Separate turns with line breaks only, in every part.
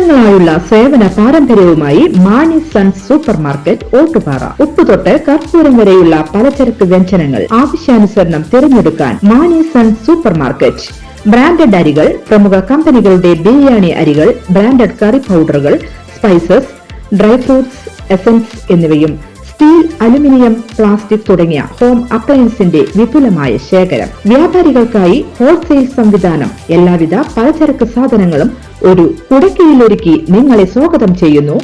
വർഷങ്ങളായുള്ള സേവന പാരമ്പര്യവുമായി Mani sons supermarket Ottupara. ഉപ്പുതൊട്ട് കർപ്പൂരം വരെയുള്ള പലചരക്ക് വ്യഞ്ജനങ്ങൾ ആവശ്യാനുസരണം തിരഞ്ഞെടുക്കാൻ Mani sons supermarket. Branded അരികൾ, പ്രമുഖ കമ്പനികളുടെ ബിരിയാണി അരികൾ, ബ്രാൻഡഡ് കറി പൗഡറുകൾ, സ്പൈസസ്, ഡ്രൈ ഫ്രൂട്ട്സ്, എസൻസ് എന്നിവയും സ്റ്റീൽ, അലുമിനിയം, പ്ലാസ്റ്റിക് തുടങ്ങിയ ഹോം അപ്ലയൻസിന്റെ വിപുലമായ ശേഖരം. വ്യാപാരികൾക്കായി ഹോൾസെയിൽ സംവിധാനം. എല്ലാവിധ പലചരക്ക് സാധനങ്ങളും ഒരു കുടക്കീഴിലൊരുക്കി നിങ്ങളെ സ്വാഗതം ചെയ്യുന്നു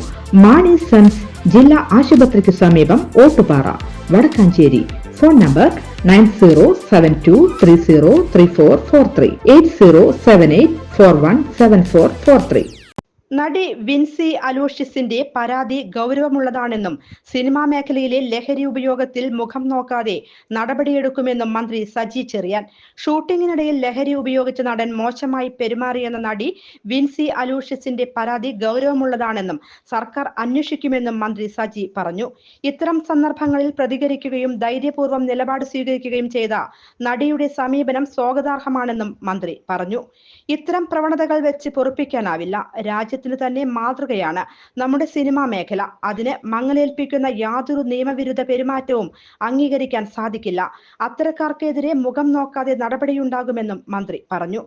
മാണി സൺസ്, ജില്ലാ ആശുപത്രിക്ക് സമീപം, ഓട്ടുപാറ, വടക്കാഞ്ചേരി. Phone number 9072303443 8078417443.
നടി വിൻസി അലോഷ്യസിന്റെ പരാതി ഗൗരവമുള്ളതാണെന്നും സിനിമാ മേഖലയിലെ ലഹരി ഉപയോഗത്തിൽ മുഖം നോക്കാതെ നടപടിയെടുക്കുമെന്നും മന്ത്രി സജി ചെറിയാൻ. ഷൂട്ടിങ്ങിനിടയിൽ ലഹരി ഉപയോഗിച്ച നടൻ മോശമായി പെരുമാറിയെന്ന നടി വിൻസി അലോഷ്യസിന്റെ പരാതി ഗൗരവമുള്ളതാണെന്നും സർക്കാർ അന്വേഷിക്കുമെന്നും മന്ത്രി സജി പറഞ്ഞു. ഇത്തരം സന്ദർഭങ്ങളിൽ പ്രതികരിക്കുകയും ധൈര്യപൂർവ്വം നിലപാട് സ്വീകരിക്കുകയും ചെയ്ത നടിയുടെ സമീപനം സ്വാഗതാർഹമാണെന്നും മന്ത്രി പറഞ്ഞു. ഇത്തരം പ്രവണതകൾ വെച്ച് പൊറുപ്പിക്കാനാവില്ല. രാജ്യത്തിന് തന്നെ മാതൃകയാണ് നമ്മുടെ സിനിമാ മേഖല. അതിന് മങ്ങലേൽപ്പിക്കുന്ന യാതൊരു നിയമവിരുദ്ധ പെരുമാറ്റവും അംഗീകരിക്കാൻ സാധിക്കില്ല. അത്തരക്കാർക്കെതിരെ മുഖം നോക്കാതെ നടപടിയുണ്ടാകുമെന്നും മന്ത്രി പറഞ്ഞു.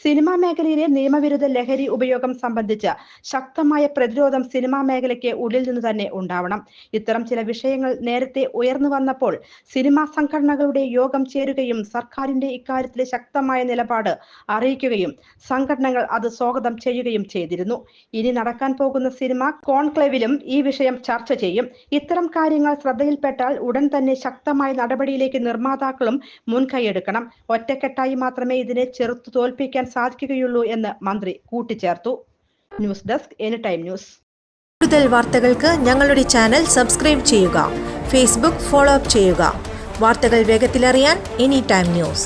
സിനിമാ മേഖലയിലെ നിയമവിരുദ്ധ ലഹരി ഉപയോഗം സംബന്ധിച്ച് ശക്തമായ പ്രതിരോധം സിനിമാ മേഖലയ്ക്ക് ഉള്ളിൽ നിന്ന് തന്നെ ഉണ്ടാവണം. ഇത്തരം ചില വിഷയങ്ങൾ നേരത്തെ ഉയർന്നു വന്നപ്പോൾ സിനിമാ സംഘടനകളുടെ യോഗം ചേരുകയും സർക്കാരിന്റെ ഇക്കാര്യത്തിലെ ശക്തമായ നിലപാട് അറിയിക്കുകയും സംഘടനകൾ അത് സ്വാഗതം ചെയ്യുകയും ചെയ്തിരുന്നു. ഇനി നടക്കാൻ പോകുന്ന സിനിമ കോൺക്ലേവിലും ഈ വിഷയം ചർച്ച ചെയ്യും. ഇത്തരം കാര്യങ്ങൾ ശ്രദ്ധയിൽപ്പെട്ടാൽ ഉടൻ തന്നെ ശക്തമായ നടപടിയിലേക്ക് നിർമ്മാതാക്കളും മുൻകൈയെടുക്കണം. ഒറ്റക്കെട്ടായി മാത്രമേ ഇതിനെ ചെറുത്തു തോൽപ്പിക്കാൻ സാധിക്കുകയുള്ളൂ എന്ന് മന്ത്രി കൂട്ടിച്ചേർത്തു. News desk, any time news.
കൂടുതൽ വാർത്തകൾക്ക് ഞങ്ങളുടെ ചാനൽ സബ്സ്ക്രൈബ് ചെയ്യുക. ഫേസ്ബുക്ക് ഫോളോ അപ്പ് ചെയ്യുക. വാർത്തകൾ വേഗത്തിലറിയാൻ എനി ടൈം ന്യൂസ്.